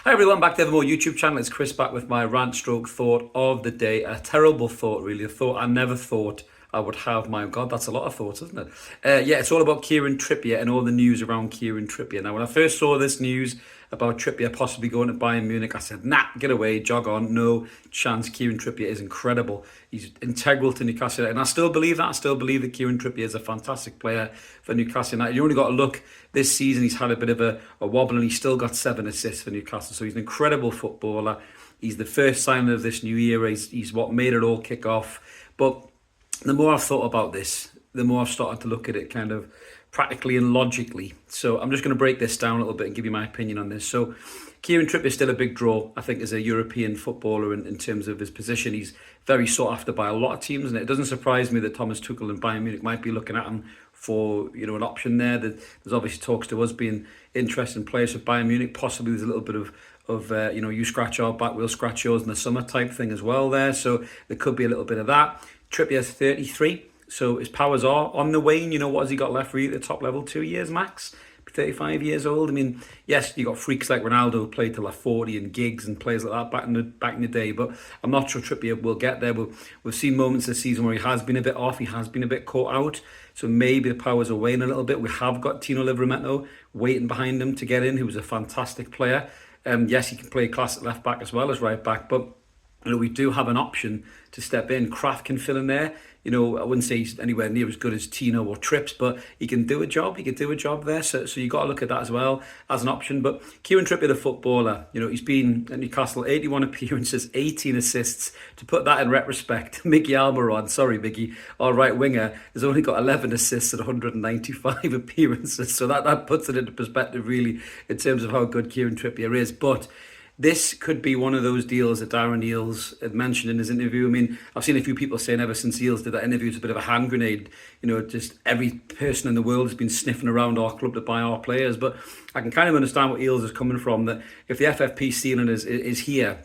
Hi everyone, back to the More YouTube channel. It's Chris back with my rant stroke thought of the day. A terrible thought, really. A thought I never thought I would have. My God, that's a lot of thoughts, isn't it? Yeah, it's all about Kieran Trippier and all the news around Kieran Trippier. Now, when I first saw this news about Trippier possibly going to Bayern Munich, I said, nah, get away, jog on, no chance. Kieran Trippier is incredible. He's integral to Newcastle, and I still believe that. I still believe that Kieran Trippier is a fantastic player for Newcastle United. You only got to look this season, he's had a bit of a wobble, and he's still got 7 assists for Newcastle, so he's an incredible footballer. He's the first sign of this new era. He's what made it all kick off. But the more I've thought about this, the more I've started to look at it kind of practically and logically. So I'm just going to break this down a little bit and give you my opinion on this. So Kieran Trippier is still a big draw, I think, as a European footballer in terms of his position. He's very sought after by a lot of teams, and it doesn't surprise me that Thomas Tuchel and Bayern Munich might be looking at him for, you know, an option there. There's obviously talks to us being interested in players for Bayern Munich. Possibly there's a little bit of you know, you scratch our back, we'll scratch yours in the summer type thing as well there. So there could be a little bit of that. Trippier's 33, so his powers are on the wane. You know, what has he got left really at the top level? 2 years max. 35 years old. I mean, yes, you got freaks like Ronaldo who played till like 40 and Giggs and players like that back in the day, but I'm not sure Trippier will get there. We've seen moments this season where he has been a bit off, he has been a bit caught out, so maybe the powers are waning a little bit. We have got Tino Livramento waiting behind him to get in, who's a fantastic player. Yes, he can play class at left back as well as right back, but you know, we do have an option to step in. Kraft can fill in there. You know, I wouldn't say he's anywhere near as good as Tino or Trips, but he can do a job. He can do a job there. So you got to look at that as well as an option. But Kieran Trippier, the footballer, you know, he's been at Newcastle, 81 appearances, 18 assists. To put that in retrospect, Mickey Almiron, sorry Mickey, our right winger, has only got 11 assists at 195 appearances. So that puts it into perspective, really, in terms of how good Kieran Trippier is. But this could be one of those deals that Darren Eales had mentioned in his interview. I mean, I've seen a few people saying ever since Eales did that interview, it's a bit of a hand grenade. You know, just every person in the world has been sniffing around our club to buy our players. But I can kind of understand what Eales is coming from, that if the FFP ceiling is here,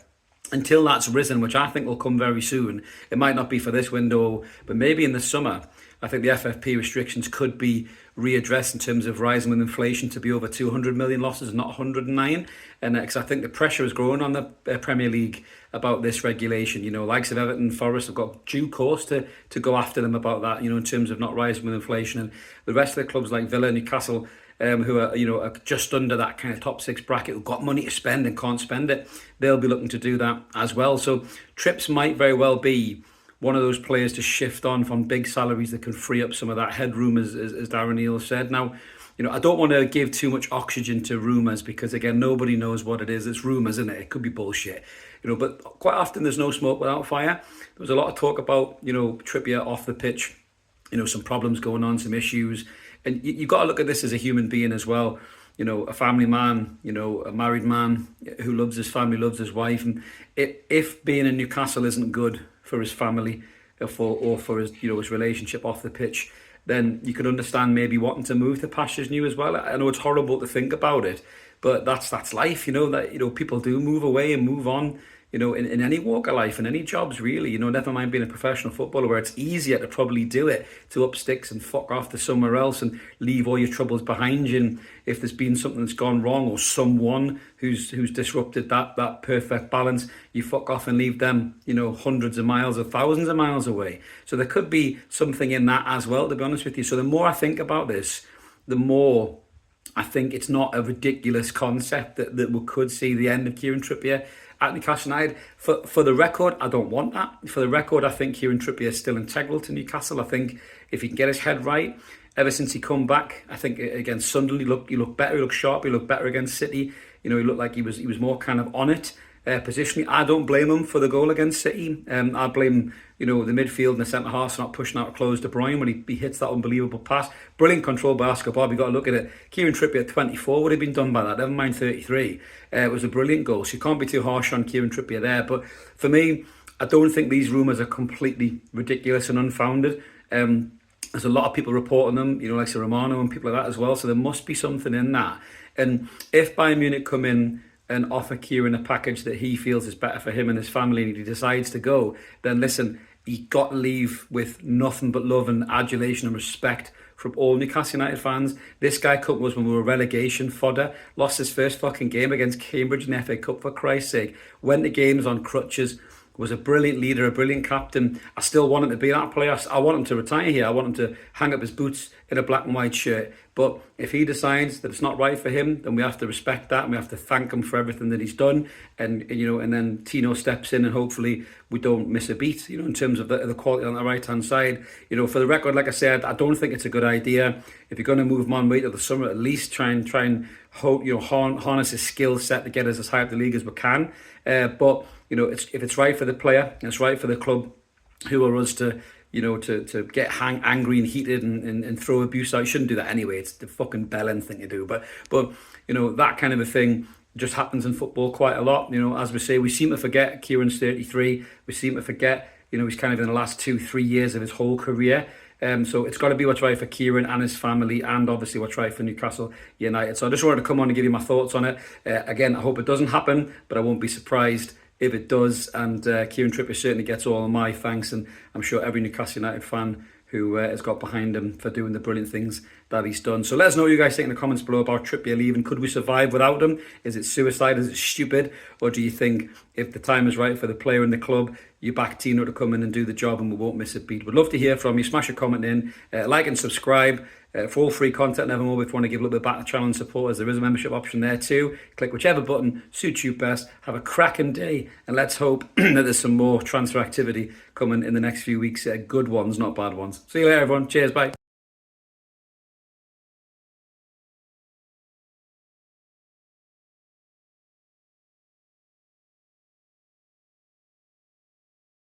until that's risen, which I think will come very soon, it might not be for this window, but maybe in the summer, I think the FFP restrictions could be readdressed in terms of rising with inflation to be over 200 million losses, not 109. And because I think the pressure is growing on the Premier League about this regulation. You know, likes of Everton and Forest have got due course to go after them about that, you know, in terms of not rising with inflation. And the rest of the clubs like Villa, Newcastle, who are, you know, are just under that kind of top 6 bracket, who've got money to spend and can't spend it, they'll be looking to do that as well. So Trips might very well be one of those players to shift on from big salaries that can free up some of that headroom, as Darren Eales said. Now, you know, I don't want to give too much oxygen to rumours because, again, nobody knows what it is. It's rumours, isn't it? It could be bullshit. You know, but quite often there's no smoke without fire. There was a lot of talk about, you know, Trippier off the pitch, you know, some problems going on, some issues. And you've got to look at this as a human being as well. You know, a family man, you know, a married man who loves his family, loves his wife. And if being in Newcastle isn't good for his family or for his, you know, his relationship off the pitch, then you could understand maybe wanting to move to pastures new as well. I know it's horrible to think about it, but that's life, you know, that, you know, people do move away and move on, you know, in any walk of life, in any jobs really, you know, never mind being a professional footballer where it's easier to probably do it, to up sticks and fuck off to somewhere else and leave all your troubles behind you. And if there's been something that's gone wrong or someone who's disrupted that perfect balance, you fuck off and leave them, you know, hundreds of miles or thousands of miles away. So there could be something in that as well, to be honest with you. So the more I think about this, the more I think it's not a ridiculous concept that we could see the end of Kieran Trippier at Newcastle United. For the record, I don't want that. For the record, I think Kieran Trippier is still integral to Newcastle. I think if he can get his head right, ever since he come back, I think against Sunderland, he looked better, he looked sharp, he looked better against City. You know, he looked like he was more kind of on it. Positionally, I don't blame him for the goal against City. I blame, you know, the midfield and the centre half not pushing out close De Bruyne when he hits that unbelievable pass. Brilliant control by Oscar Bob. You got to look at it. Kieran Trippier at 24 would have been done by that. Never mind 33. It was a brilliant goal. So you can't be too harsh on Kieran Trippier there. But for me, I don't think these rumours are completely ridiculous and unfounded. There's a lot of people reporting them, you know, like Romano and people like that as well. So there must be something in that. And if Bayern Munich come in and offer Kieran a package that he feels is better for him and his family and he decides to go, then listen, he got to leave with nothing but love and adulation and respect from all Newcastle United fans. This guy cut was when we were relegation fodder, lost his first fucking game against Cambridge in the FA Cup for Christ's sake, went to games on crutches, was a brilliant leader, a brilliant captain. I still want him to be that player. I want him to retire here. I want him to hang up his boots in a black and white shirt. But if he decides that it's not right for him, then we have to respect that, and we have to thank him for everything that he's done. And and then Tino steps in, and hopefully we don't miss a beat. In terms of the quality on the right hand side. For the record, like I said, I don't think it's a good idea. If you're going to move him on wait till the summer, at least try and harness his skill set to get us as high up the league as we can. But if it's right for the player, and it's right for the club, who are us to get angry and heated and throw abuse out. You shouldn't do that anyway. It's the fucking bellend thing to do. But that kind of a thing just happens in football quite a lot. As we say, we seem to forget Kieran's 33. We seem to forget, he's kind of in the last 2-3 years of his whole career. So it's got to be what's right for Kieran and his family, and obviously what's right for Newcastle United. So I just wanted to come on and give you my thoughts on it. Again, I hope it doesn't happen, but I won't be surprised if it does. And Kieran Trippier certainly gets all of my thanks, and I'm sure every Newcastle United fan who has got behind him for doing the brilliant things that he's done. So let us know what you guys think in the comments below about Trippier leaving. Could we survive without him? Is it suicide? Is it stupid? Or do you think if the time is right for the player and the club, you back Tino to come in and do the job and we won't miss a beat? We'd love to hear from you. Smash a comment in, like and subscribe for all free content and evermore. If you want to give a little bit back to the channel and support us, there is a membership option there too. Click whichever button suits you best. Have a cracking day, and let's hope that there's some more transfer activity coming in the next few weeks. Good ones, not bad ones. See you later, everyone. Cheers, bye.